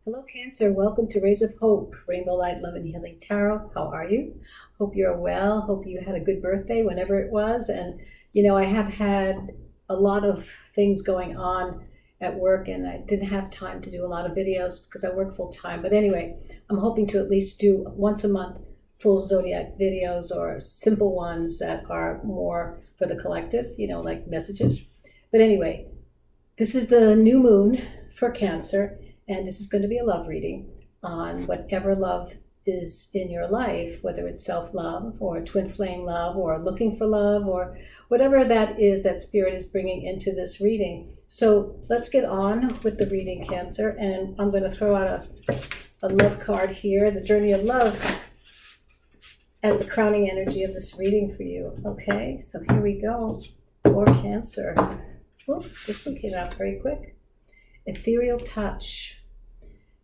Hello, Cancer. Welcome to Rays of Hope, Rainbow Light, Love, and Healing Tarot. How are you? Hope you're well. Hope you had a good birthday, whenever it was. And, I have had a lot of things going on at work, and I didn't have time to do a lot of videos because I work full time. But anyway, I'm hoping to at least do once a month full zodiac videos or simple ones that are more for the collective, like messages. But anyway, this is the new moon for Cancer. And this is going to be a love reading on whatever love is in your life, whether it's self-love or twin flame love or looking for love or whatever that is that Spirit is bringing into this reading. So let's get on with the reading, Cancer. And I'm going to throw out a love card here, the Journey of Love, as the crowning energy of this reading for you. Okay, so here we go for Cancer. Oop, this one came out very quick. Ethereal touch.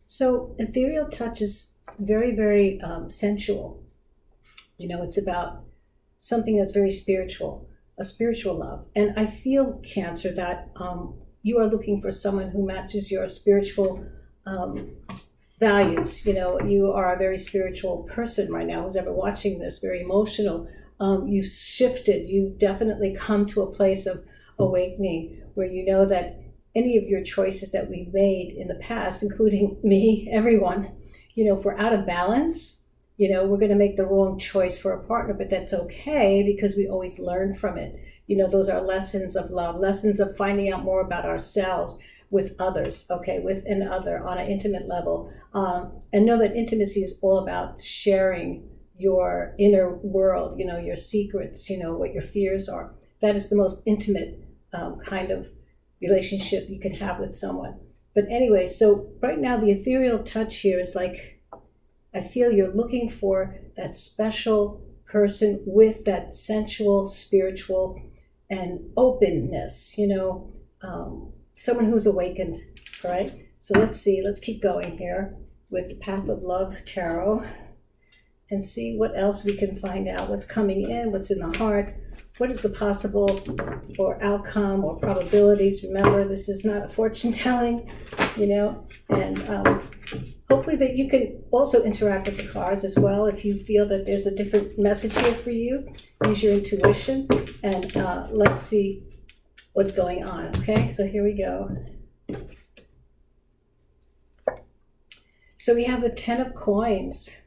So ethereal touch is very, very sensual. It's about something that's very spiritual, a spiritual love. And I feel, Cancer, that you are looking for someone who matches your spiritual values. You are a very spiritual person right now, who's ever watching this, very emotional. You've shifted. You've definitely come to a place of awakening where you know that any of your choices that we've made in the past, including me, everyone, if we're out of balance, we're going to make the wrong choice for a partner, but that's okay because we always learn from it. Those are lessons of love, lessons of finding out more about ourselves with others, with another on an intimate level. And know that intimacy is all about sharing your inner world, your secrets, what your fears are. That is the most intimate kind of relationship you can have with someone. But anyway, so right now the ethereal touch here is like, I feel you're looking for that special person with that sensual, spiritual, and openness, someone who's awakened, right? So let's see, let's keep going here with the Path of Love Tarot and see what else we can find out, what's coming in, what's in the heart. What is the possible or outcome or probabilities? Remember, this is not a fortune telling, and hopefully that you can also interact with the cards as well. If you feel that there's a different message here for you, use your intuition and let's see what's going on. Okay, so here we go. So we have the Ten of Coins.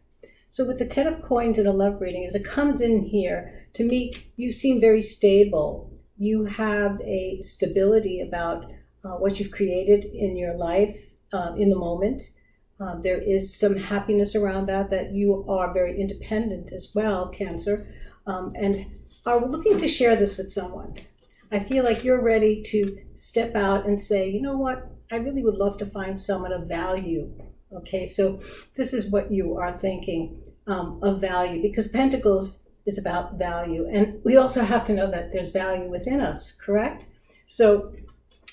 So with the Ten of Coins in a love reading, as it comes in here, to me, you seem very stable. You have a stability about what you've created in your life in the moment. There is some happiness around that you are very independent as well, Cancer, and are looking to share this with someone. I feel like you're ready to step out and say, you know what, I really would love to find someone of value. Okay, so this is what you are thinking of value, because Pentacles is about value. And we also have to know that there's value within us, correct? So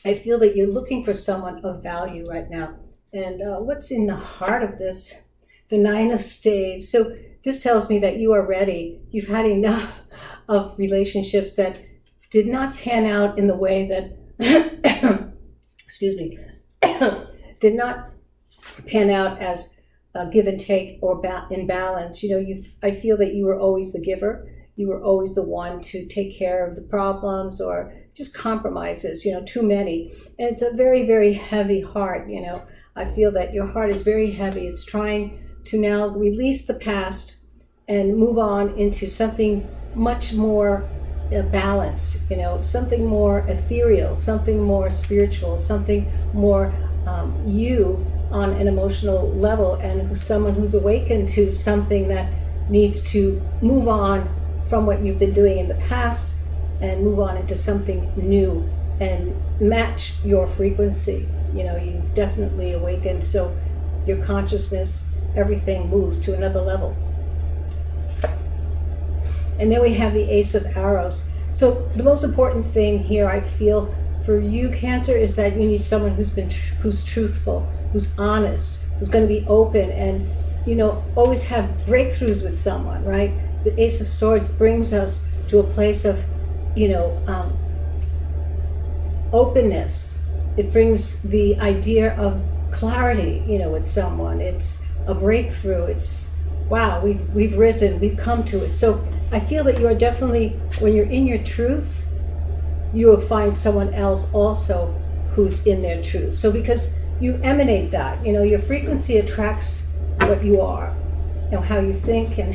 I feel that you're looking for someone of value right now. And what's in the heart of this? The Nine of Staves. So this tells me that you are ready. You've had enough of relationships that did not pan out in the way that, excuse me, did not pan out as give and take or in balance. I feel that you were always the giver. You were always the one to take care of the problems or just compromises, too many. And it's a very, very heavy heart. I feel that your heart is very heavy. It's trying to now release the past and move on into something much more balanced, something more ethereal, something more spiritual, something more you on an emotional level, and someone who's awakened to something that needs to move on from what you've been doing in the past and move on into something new and match your frequency. You've definitely awakened, so your consciousness, everything moves to another level. And then we have the Ace of Arrows. So the most important thing here, I feel, for you, Cancer, is that you need someone who's truthful, who's honest, who's going to be open and, always have breakthroughs with someone, right? The Ace of Swords brings us to a place of, openness. It brings the idea of clarity, with someone. It's a breakthrough. It's, wow, we've risen, we've come to it. So I feel that you are definitely, when you're in your truth, you will find someone else also who's in their truth. So because you emanate that, your frequency attracts what you are, how you think, and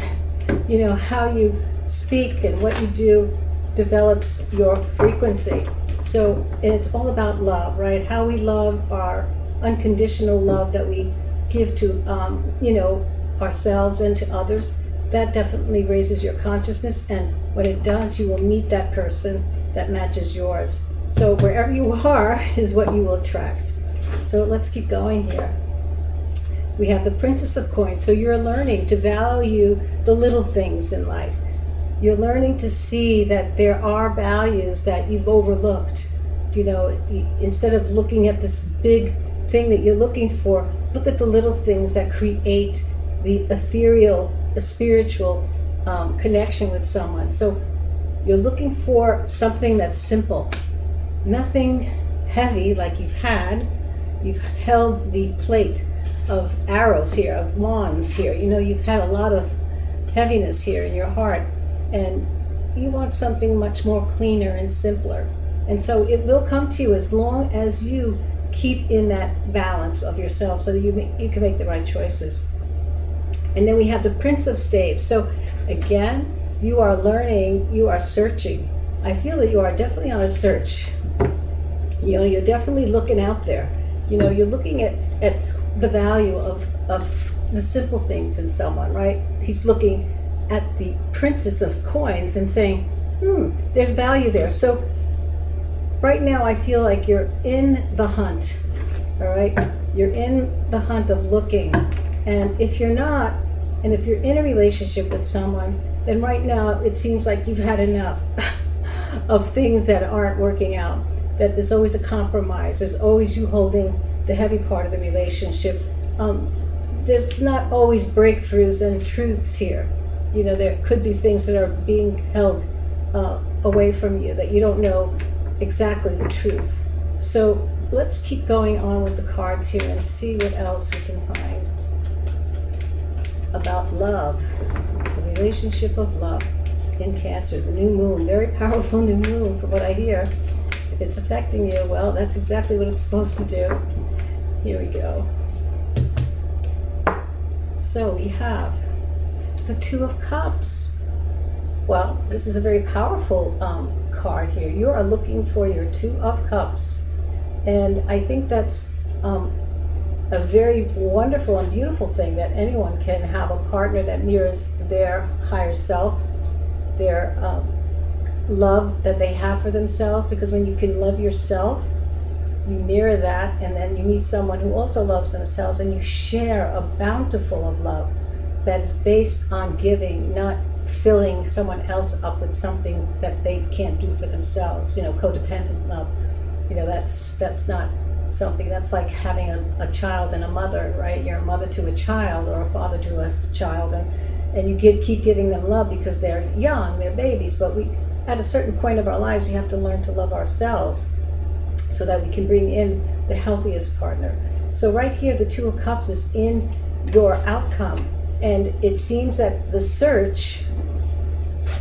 how you speak and what you do develops your frequency. So, and it's all about love, right? How we love, our unconditional love that we give to ourselves and to others, that definitely raises your consciousness, and when it does, you will meet that person that matches yours. So wherever you are is what you will attract. So let's keep going here. We have the Princess of Coins. So you're learning to value the little things in life. You're learning to see that there are values that you've overlooked. Instead of looking at this big thing that you're looking for, look at the little things that create the ethereal, the spiritual connection with someone. So you're looking for something that's simple, nothing heavy like you've held the plate of arrows here, of wands here. You've had a lot of heaviness here in your heart, and you want something much more cleaner and simpler. And so it will come to you as long as you keep in that balance of yourself, so that you can make the right choices. And then we have the Prince of Staves. So again, you are learning, you are searching. I feel that you are definitely on a search. You're definitely looking out there. You're looking at the value of the simple things in someone, right? He's looking at the Princess of Coins and saying, there's value there. So right now I feel like you're in the hunt, all right? You're in the hunt of looking. And if you're not, and if you're in a relationship with someone, then right now it seems like you've had enough of things that aren't working out, that there's always a compromise. There's always you holding the heavy part of the relationship. There's not always breakthroughs and truths here. There could be things that are being held away from you, that you don't know exactly the truth. So let's keep going on with the cards here and see what else we can find about love, the relationship of love in Cancer, the new moon, very powerful new moon from what I hear. If it's affecting you, well, that's exactly what it's supposed to do. Here we go. So we have the Two of Cups. Well, this is a very powerful card here. You are looking for your Two of Cups. And I think that's a very wonderful and beautiful thing, that anyone can have a partner that mirrors their higher self, their love that they have for themselves. Because when you can love yourself, you mirror that, and then you meet someone who also loves themselves, and you share a bountiful of love that is based on giving, not filling someone else up with something that they can't do for themselves. Codependent love. That's not something. That's like having a child and a mother, right? You're a mother to a child, or a father to a child, and you keep giving them love because they're young, they're babies. But at a certain point of our lives, we have to learn to love ourselves, so that we can bring in the healthiest partner. So right here, the Two of Cups is in your outcome. And it seems that the search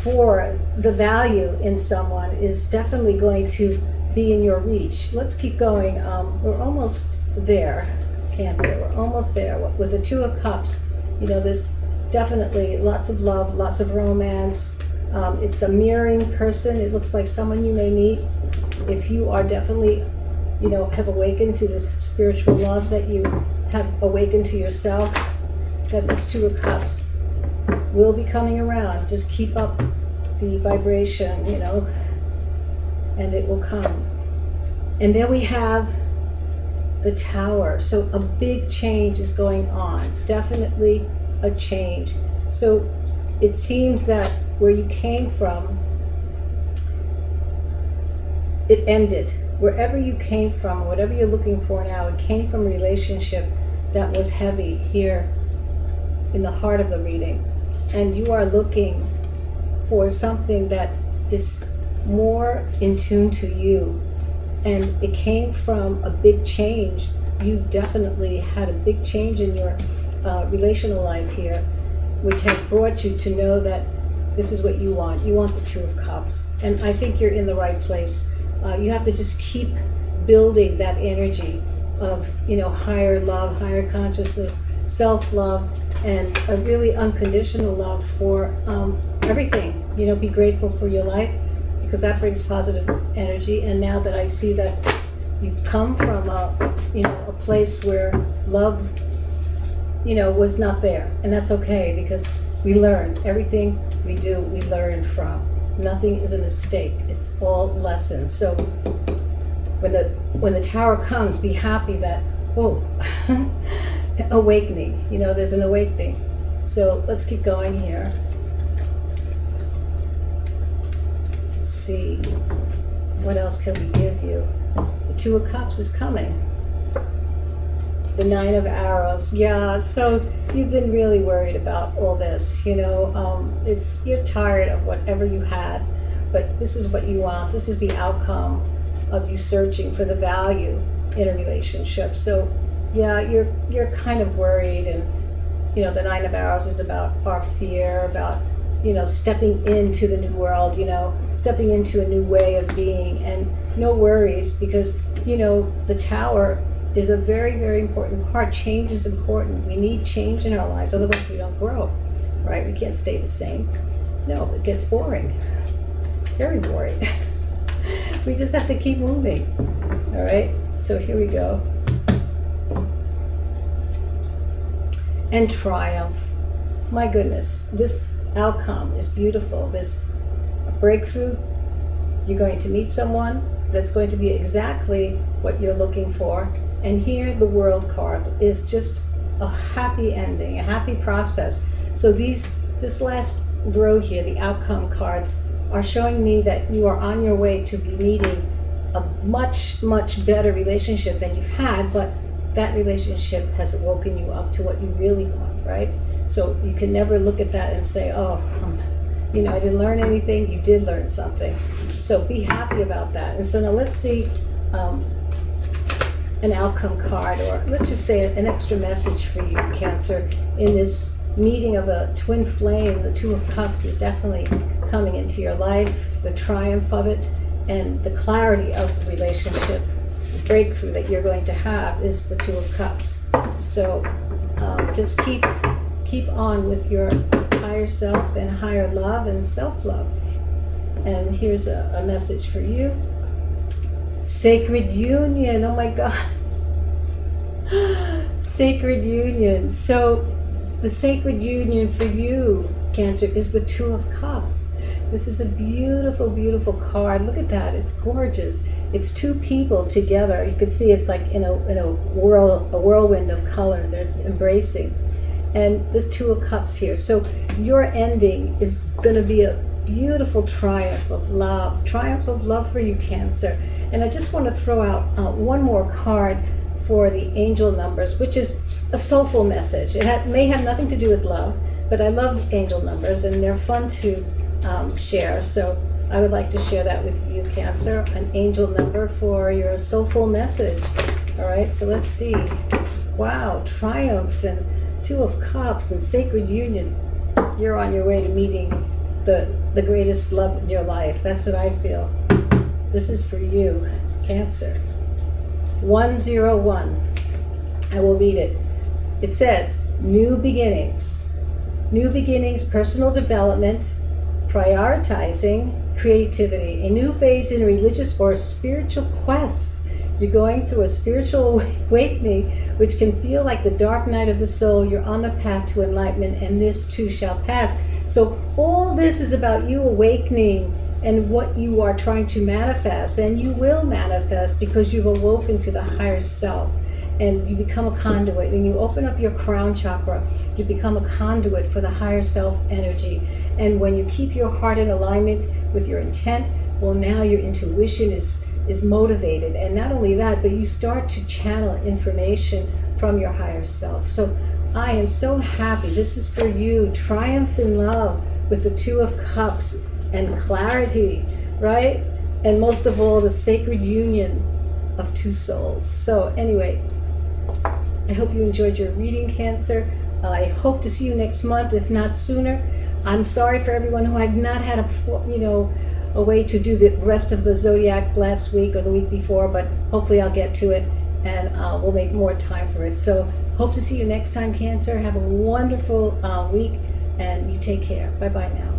for the value in someone is definitely going to be in your reach. Let's keep going. We're almost there, Cancer. We're almost there. With the Two of Cups, there's definitely lots of love, lots of romance. It's a mirroring person. It looks like someone you may meet if you are definitely, have awakened to this spiritual love, that you have awakened to yourself, that this Two of Cups will be coming around. Just keep up the vibration, and it will come. And then we have the Tower. So a big change is going on, definitely a change. So it seems that where you came from, it ended. Wherever you came from, whatever you're looking for now, it came from a relationship that was heavy here in the heart of the reading. And you are looking for something that is more in tune to you. And it came from a big change you've definitely had a big change in your relational life here, which has brought you to know that this is what you want. You want the Two of Cups. And I think you're in the right place. You have to just keep building that energy of, higher love, higher consciousness, self-love, and a really unconditional love for everything. Be grateful for your life, because that brings positive energy. And now that I see that you've come from a place where love, was not there, and that's okay, because we learn everything we do. We learn from. Nothing is a mistake. It's all lessons. So when the Tower comes, be happy that awakening. There's an awakening. So let's keep going here. Let's see, what else can we give you? The Two of Cups is coming. The Nine of Arrows. Yeah, so you've been really worried about all this. You're tired of whatever you had, but this is what you want. This is the outcome of you searching for the value in a relationship. So yeah, you're kind of worried, and the Nine of Arrows is about our fear, about stepping into the new world, stepping into a new way of being. And no worries, because the Tower is a very, very important part. Change is important. We need change in our lives, otherwise we don't grow, right? We can't stay the same. No, it gets boring, very boring. We just have to keep moving. All right, so here we go. And triumph. My goodness, this outcome is beautiful. There's a breakthrough. You're going to meet someone that's going to be exactly what you're looking for. And here the World card is just a happy ending, a happy process. So this last row here, the outcome cards, are showing me that you are on your way to be meeting a much, much better relationship than you've had, but that relationship has woken you up to what you really want, right? So you can never look at that and say, I didn't learn anything. You did learn something. So be happy about that. And so now let's see an outcome card, or let's just say an extra message for you, Cancer. In this meeting of a twin flame, the Two of Cups is definitely coming into your life, the triumph of it, and the clarity of the relationship. The breakthrough that you're going to have is the Two of Cups. So just keep on with your higher self and higher love and self-love. And here's a message for you. Sacred union. Oh my God. Sacred union. So the sacred union for you, Cancer, is the Two of Cups. This is a beautiful, beautiful card. Look at that. It's gorgeous. It's two people together. You can see it's like in a whirlwind of color. They're embracing. And this Two of Cups here. So your ending is going to be a beautiful triumph of love for you, Cancer. And I just want to throw out one more card for the angel numbers, which is a soulful message. It may have nothing to do with love, but I love angel numbers and they're fun to share. So I would like to share that with you, Cancer, an angel number for your soulful message. All right, so let's see. Wow, triumph and Two of Cups and sacred union. You're on your way to meeting the greatest love in your life. That's what I feel. This is for you, Cancer. 101. I will read it. It says, new beginnings. New beginnings, personal development, prioritizing creativity, a new phase in a religious or spiritual quest. You're going through a spiritual awakening, which can feel like the dark night of the soul. You're on the path to enlightenment, and this too shall pass. So all this is about you awakening and what you are trying to manifest, and you will manifest because you've awoken to the higher self. And you become a conduit. When you open up your crown chakra, you become a conduit for the higher self energy. And when you keep your heart in alignment with your intent, well, now your intuition is motivated. And not only that, but you start to channel information from your higher self. So I am so happy. This is for you. Triumph in love with the Two of Cups and clarity, right? And most of all, the sacred union of two souls. So anyway, I hope you enjoyed your reading, Cancer. I hope to see you next month, if not sooner. I'm sorry for everyone who had not had a way to do the rest of the zodiac last week or the week before, but hopefully I'll get to it and we'll make more time for it. So hope to see you next time, Cancer. Have a wonderful week, and you take care. Bye-bye now.